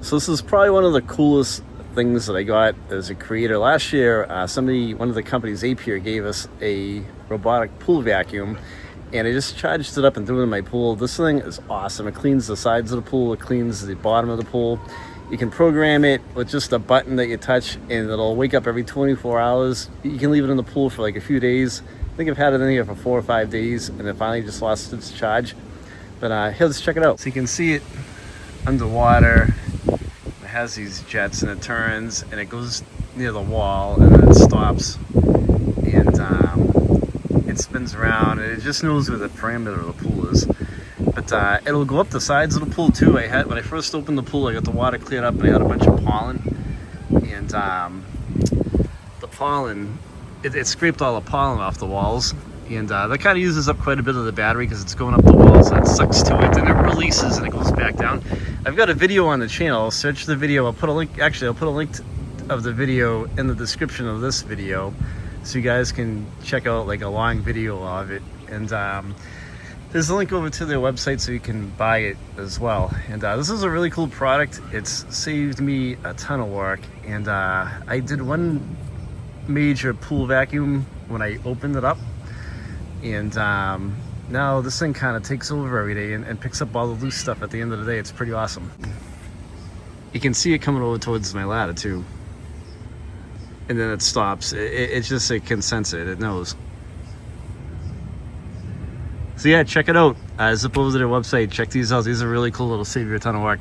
So this is probably one of the coolest things that I got as a creator. Last year, one of the companies, Apier, gave us a robotic pool vacuum, and I just charged it up and threw it in my pool. This thing is awesome. It cleans the sides of the pool, it cleans the bottom of the pool. You can program it with just a button that you touch, and it'll wake up every 24 hours. You can leave it in the pool for like a few days. I think I've had it in here for 4 or 5 days, and it finally just lost its charge. But here, let's check it out. So you can see it underwater. It has these jets, and it turns, and it goes near the wall, and then it stops, and it spins around, and it just knows where the parameter of the pool is. But it'll go up the sides of the pool too. When I first opened the pool, I got the water cleared up, and I had a bunch of pollen, and the pollen, it scraped all the pollen off the walls, and that kind of uses up quite a bit of the battery because it's going up the walls, and it sucks to it, and it releases, and it goes back down. I've got a video on the channel. Search the video. I'll put a link of the video in the description of this video, so you guys can check out like a long video of it. And there's a link over to their website so you can buy it as well. And this is a really cool product. It's saved me a ton of work, and I did one major pool vacuum when I opened it up, and now this thing kind of takes over every day and picks up all the loose stuff at the end of the day. It's pretty awesome. You can see it coming over towards my ladder too, and then it stops. It can sense it. It knows. So yeah, check it out. As opposed to their website, check these out. These are really cool. It'll save you a ton of work.